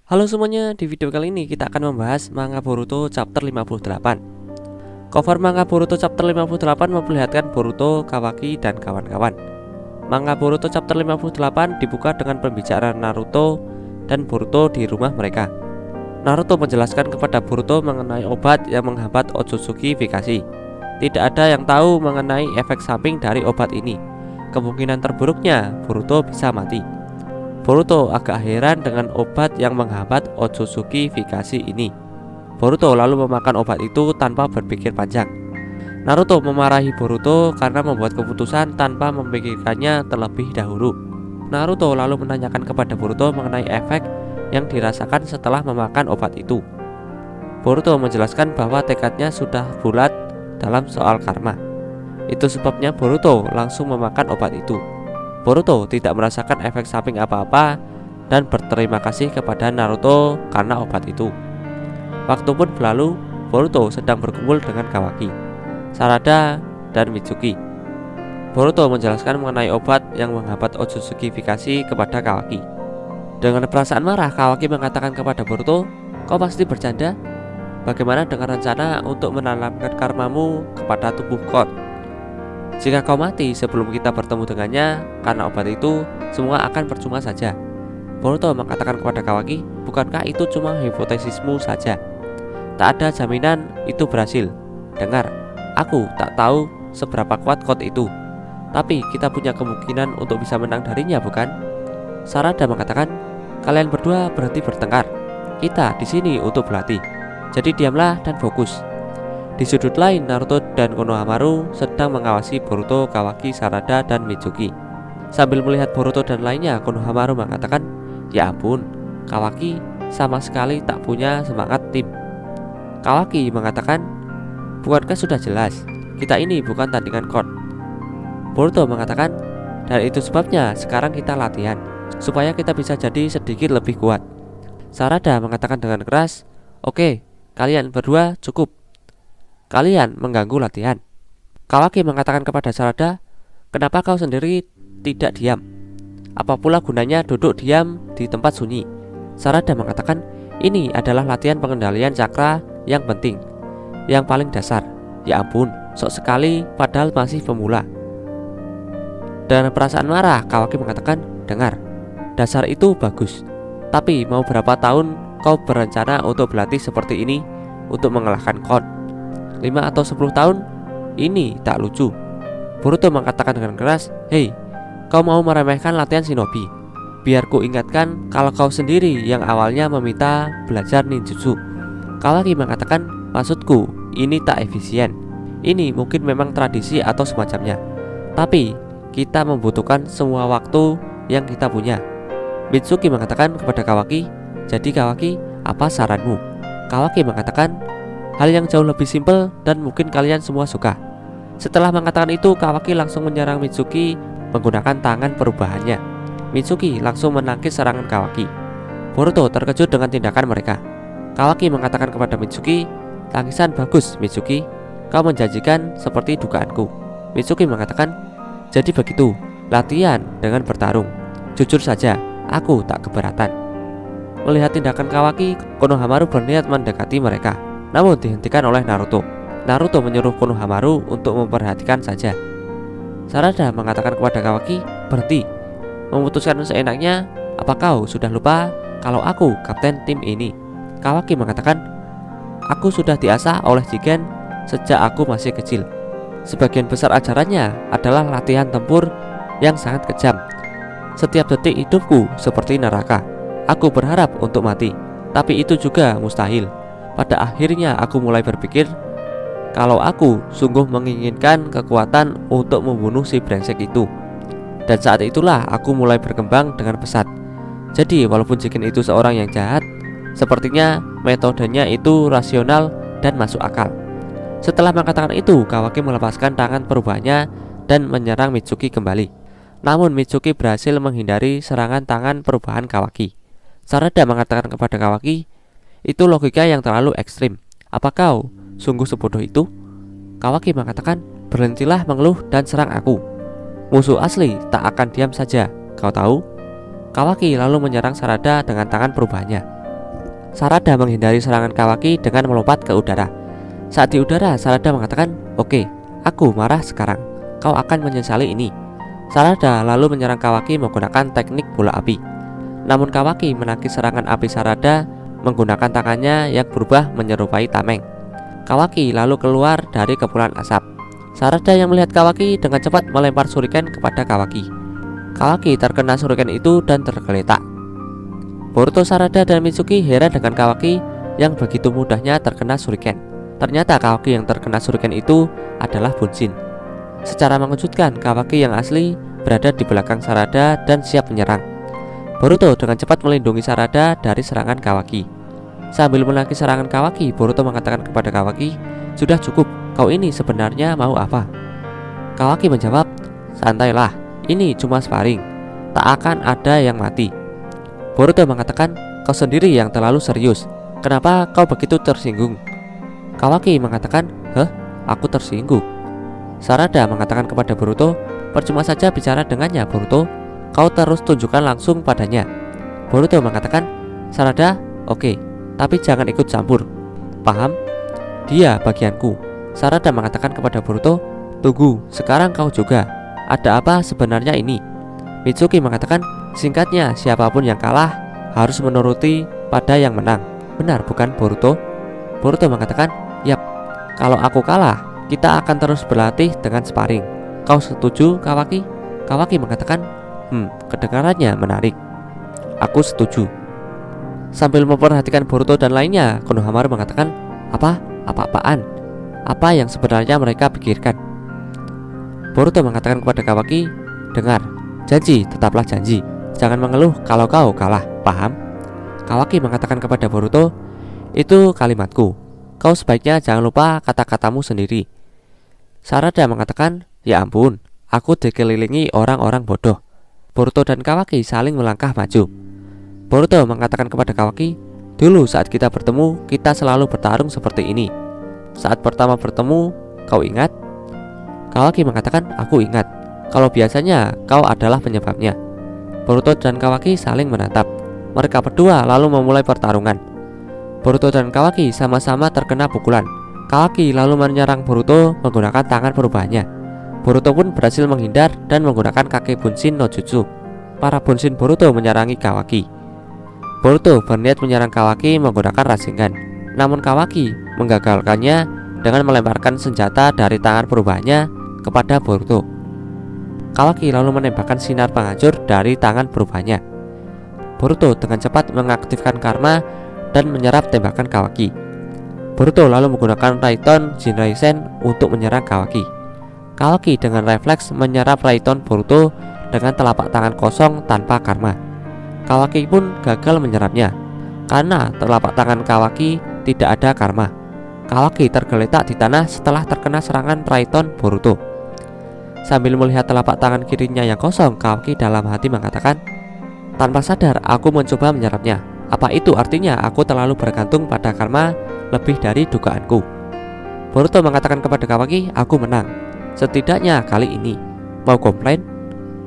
Halo semuanya, di video kali ini kita akan membahas manga Boruto chapter 58. Cover manga Boruto chapter 58 memperlihatkan Boruto, Kawaki, dan kawan-kawan. Manga Boruto chapter 58 dibuka dengan pembicaraan Naruto dan Boruto di rumah mereka. Naruto menjelaskan kepada Boruto mengenai obat yang menghambat Otsutsuki Fikasi. Tidak ada yang tahu mengenai efek samping dari obat ini. Kemungkinan terburuknya Boruto bisa mati. Boruto agak heran dengan obat yang menghambat Otsutsuki Fikasi ini. Boruto lalu memakan obat itu tanpa berpikir panjang. Naruto memarahi Boruto karena membuat keputusan tanpa memikirkannya terlebih dahulu. Naruto lalu menanyakan kepada Boruto mengenai efek yang dirasakan setelah memakan obat itu. Boruto menjelaskan bahwa tekadnya sudah bulat dalam soal karma. Itu sebabnya Boruto langsung memakan obat itu. Boruto tidak merasakan efek samping apa-apa dan berterima kasih kepada Naruto karena obat itu. Waktu pun berlalu, Boruto sedang berkumpul dengan Kawaki, Sarada, dan Mitsuki. Boruto menjelaskan mengenai obat yang menghambat Otsutsuki Fikasi kepada Kawaki. Dengan perasaan marah, Kawaki mengatakan kepada Boruto, "Kau pasti bercanda? Bagaimana dengan rencana untuk menanamkan karmamu kepada tubuh Kon? Jika kau mati sebelum kita bertemu dengannya karena obat itu, semua akan percuma saja." Boruto mengatakan kepada Kawaki, "Bukankah itu cuma hipotesismu saja? Tak ada jaminan itu berhasil. Dengar, aku tak tahu seberapa kuat Code itu, tapi kita punya kemungkinan untuk bisa menang darinya, bukan?" Sarada mengatakan, "Kalian berdua berhenti bertengkar. Kita di sini untuk berlatih. Jadi diamlah dan fokus." Di sudut lain, Naruto dan Konohamaru sedang mengawasi Boruto, Kawaki, Sarada, dan Mitsuki. Sambil melihat Boruto dan lainnya, Konohamaru mengatakan, "Ya ampun, Kawaki sama sekali tak punya semangat tim." Kawaki mengatakan, "Bukankah sudah jelas, kita ini bukan tandingan Code?" Boruto mengatakan, "Dan itu sebabnya sekarang kita latihan, supaya kita bisa jadi sedikit lebih kuat." Sarada mengatakan dengan keras, "Oke, kalian berdua cukup. Kalian mengganggu latihan." Kawaki mengatakan kepada Sarada, "Kenapa kau sendiri tidak diam? Apa pula gunanya duduk diam di tempat sunyi?" Sarada mengatakan, "Ini adalah latihan pengendalian cakra yang penting, yang paling dasar." "Ya ampun, sok sekali padahal masih pemula." Dengan perasaan marah, Kawaki mengatakan, "Dengar, dasar itu bagus, tapi mau berapa tahun kau berencana untuk berlatih seperti ini untuk mengalahkan Kon? 5 atau 10 tahun? Ini tak lucu." Boruto mengatakan dengan keras, "Hei, kau mau meremehkan latihan shinobi? Biar ku ingatkan kalau kau sendiri yang awalnya meminta belajar ninjutsu." Kawaki mengatakan, "Maksudku, ini tak efisien. Ini mungkin memang tradisi atau semacamnya, tapi kita membutuhkan semua waktu yang kita punya." Mitsuki mengatakan kepada Kawaki, "Jadi Kawaki, apa saranmu?" Kawaki mengatakan, "Hal yang jauh lebih simpel dan mungkin kalian semua suka." Setelah mengatakan itu, Kawaki langsung menyerang Mitsuki menggunakan tangan perubahannya. Mitsuki langsung menangkis serangan Kawaki. Boruto terkejut dengan tindakan mereka. Kawaki mengatakan kepada Mitsuki, "Tangisan bagus, Mitsuki. Kau menjanjikan seperti dugaanku." Mitsuki mengatakan, "Jadi begitu, latihan dengan bertarung. Jujur saja, aku tak keberatan." Melihat tindakan Kawaki, Konohamaru berniat mendekati mereka, namun dihentikan oleh Naruto. Naruto menyuruh Konohamaru untuk memperhatikan saja. Sarada mengatakan kepada Kawaki, "Berhenti memutuskan seenaknya. Apa kau sudah lupa kalau aku kapten tim ini?" Kawaki mengatakan, "Aku sudah diasah oleh Jigen sejak aku masih kecil. Sebagian besar ajarannya adalah latihan tempur yang sangat kejam. Setiap detik hidupku seperti neraka. Aku berharap untuk mati, tapi itu juga mustahil. Pada akhirnya aku mulai berpikir kalau aku sungguh menginginkan kekuatan untuk membunuh si brengsek itu. Dan saat itulah aku mulai berkembang dengan pesat. Jadi walaupun Jigen itu seorang yang jahat, sepertinya metodenya itu rasional dan masuk akal." Setelah mengatakan itu, Kawaki melepaskan tangan perubahannya dan menyerang Mitsuki kembali. Namun Mitsuki berhasil menghindari serangan tangan perubahan Kawaki. Sarada mengatakan kepada Kawaki, "Itu logika yang terlalu ekstrim. Apa kau sungguh sebodoh itu?" Kawaki mengatakan, "Berhentilah mengeluh dan serang aku. Musuh asli tak akan diam saja, kau tahu." Kawaki lalu menyerang Sarada dengan tangan perubahannya. Sarada menghindari serangan Kawaki dengan melompat ke udara. Saat di udara, Sarada mengatakan, "Oke, aku marah sekarang. Kau akan menyesali ini." Sarada lalu menyerang Kawaki menggunakan teknik bola api. Namun Kawaki menangkis serangan api Sarada menggunakan tangannya yang berubah menyerupai tameng. Kawaki lalu keluar dari kepulan asap. Sarada yang melihat Kawaki dengan cepat melempar shuriken kepada Kawaki. Kawaki terkena shuriken itu dan tergeletak. Boruto, Sarada, dan Mitsuki heran dengan Kawaki yang begitu mudahnya terkena shuriken. Ternyata Kawaki yang terkena shuriken itu adalah Bunshin. Secara mengejutkan, Kawaki yang asli berada di belakang Sarada dan siap menyerang. Boruto dengan cepat melindungi Sarada dari serangan Kawaki. Sambil menangkis serangan Kawaki, Boruto mengatakan kepada Kawaki, "Sudah cukup, kau ini sebenarnya mau apa?" Kawaki menjawab, "Santailah, ini cuma sparring, tak akan ada yang mati." Boruto mengatakan, "Kau sendiri yang terlalu serius, kenapa kau begitu tersinggung?" Kawaki mengatakan, "Heh, aku tersinggung." Sarada mengatakan kepada Boruto, "Percuma saja bicara dengannya, Boruto, kau terus tunjukkan langsung padanya." Boruto mengatakan, "Sarada, oke, tapi jangan ikut campur. Paham? Dia bagianku." Sarada mengatakan kepada Boruto, "Tunggu, sekarang kau juga. Ada apa sebenarnya ini?" Mitsuki mengatakan, "Singkatnya, siapapun yang kalah harus menuruti pada yang menang. Benar bukan, Boruto?" Boruto mengatakan, "Yap, kalau aku kalah, kita akan terus berlatih dengan sparring. Kau setuju, Kawaki?" Kawaki mengatakan, kedengarannya menarik. "Aku setuju." Sambil memperhatikan Boruto dan lainnya, Konohamaru mengatakan, Apa-apaan? Apa yang sebenarnya mereka pikirkan?" Boruto mengatakan kepada Kawaki, "Dengar, janji tetaplah janji. Jangan mengeluh kalau kau kalah, paham?" Kawaki mengatakan kepada Boruto, "Itu kalimatku. Kau sebaiknya jangan lupa kata-katamu sendiri." Sarada mengatakan, "Ya ampun, aku dikelilingi orang-orang bodoh." Boruto dan Kawaki saling melangkah maju. Boruto mengatakan kepada Kawaki, "Dulu saat kita bertemu, kita selalu bertarung seperti ini. Saat pertama bertemu, kau ingat?" Kawaki mengatakan, "Aku ingat. Kalau biasanya kau adalah penyebabnya." Boruto dan Kawaki saling menatap. Mereka berdua lalu memulai pertarungan. Boruto dan Kawaki sama-sama terkena pukulan. Kawaki lalu menyerang Boruto menggunakan tangan perubahannya. Boruto pun berhasil menghindar dan menggunakan kake Bunshin no Jutsu. Para Bunshin Boruto menyerangi Kawaki. Boruto berniat menyerang Kawaki menggunakan Rasengan, namun Kawaki menggagalkannya dengan melemparkan senjata dari tangan perubahannya kepada Boruto. Kawaki lalu menembakkan sinar penghancur dari tangan perubahannya. Boruto dengan cepat mengaktifkan karma dan menyerap tembakan Kawaki. Boruto lalu menggunakan Raiton Jinraisen untuk menyerang Kawaki. Kawaki dengan refleks menyerap Raiton Boruto dengan telapak tangan kosong tanpa karma. Kawaki pun gagal menyerapnya karena telapak tangan Kawaki tidak ada karma. Kawaki tergeletak di tanah setelah terkena serangan Raiton Boruto. Sambil melihat telapak tangan kirinya yang kosong, Kawaki dalam hati mengatakan, "Tanpa sadar aku mencoba menyerapnya. Apa itu artinya aku terlalu bergantung pada karma lebih dari dugaanku?" Boruto mengatakan kepada Kawaki, "Aku menang, setidaknya kali ini. Mau komplain?"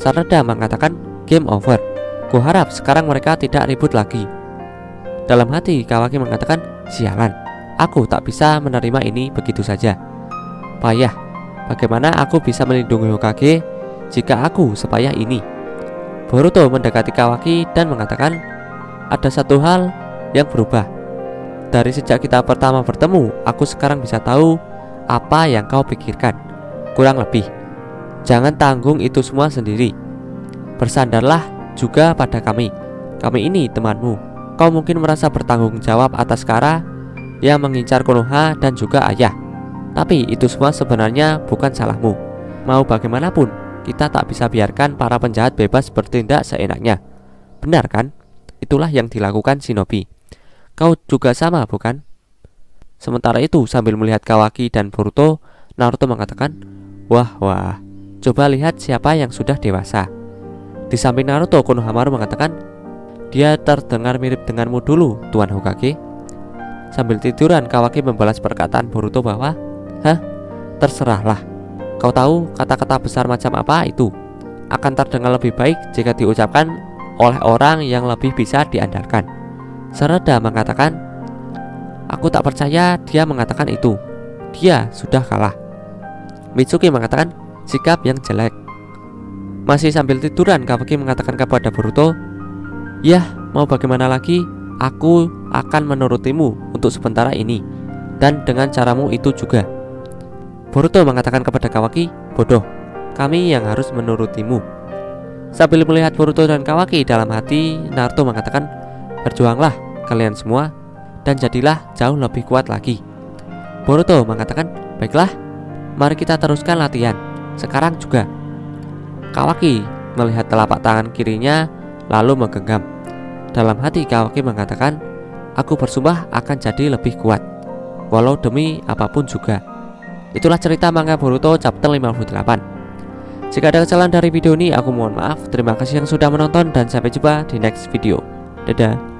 Sarada mengatakan, "Game over. Kuharap sekarang mereka tidak ribut lagi." Dalam hati Kawaki mengatakan, "Sialan, aku tak bisa menerima ini begitu saja. Payah, bagaimana aku bisa melindungi Hokage jika aku sepayah ini?" Boruto mendekati Kawaki dan mengatakan, "Ada satu hal yang berubah. Dari sejak kita pertama bertemu, aku sekarang bisa tahu apa yang kau pikirkan. Kurang lebih, jangan tanggung itu semua sendiri. Bersandarlah juga pada kami. Kami ini temanmu. Kau mungkin merasa bertanggung jawab atas Kara yang mengincar Konoha dan juga ayah. Tapi itu semua sebenarnya bukan salahmu. Mau bagaimanapun, kita tak bisa biarkan para penjahat bebas bertindak seenaknya. Benar kan? Itulah yang dilakukan shinobi. Kau juga sama, bukan?" Sementara itu, sambil melihat Kawaki dan Boruto, Naruto mengatakan, Wah, coba lihat siapa yang sudah dewasa." Di samping Naruto, Konohamaru mengatakan, "Dia terdengar mirip denganmu dulu, Tuan Hokage." Sambil tiduran, Kawaki membalas perkataan Boruto bahwa, "Hah, terserahlah. Kau tahu kata-kata besar macam apa itu? Akan terdengar lebih baik jika diucapkan oleh orang yang lebih bisa diandalkan." Sarada mengatakan, "Aku tak percaya dia mengatakan itu. Dia sudah kalah." Mitsuki mengatakan, "Sikap yang jelek." Masih sambil tiduran, Kawaki mengatakan kepada Boruto, "Yah, mau bagaimana lagi? Aku akan menurutimu untuk sementara ini, dan dengan caramu itu juga." Boruto mengatakan kepada Kawaki, "Bodoh, kami yang harus menurutimu." Sambil melihat Boruto dan Kawaki, dalam hati Naruto mengatakan, "Berjuanglah kalian semua dan jadilah jauh lebih kuat lagi." Boruto mengatakan, "Baiklah, mari kita teruskan latihan sekarang juga." Kawaki melihat telapak tangan kirinya lalu menggenggam. Dalam hati Kawaki mengatakan, "Aku bersumpah akan jadi lebih kuat, walau demi apapun juga." Itulah cerita manga Boruto chapter 58. Jika ada kesalahan dari video ini, aku mohon maaf. Terima kasih yang sudah menonton dan sampai jumpa di next video. Dadah.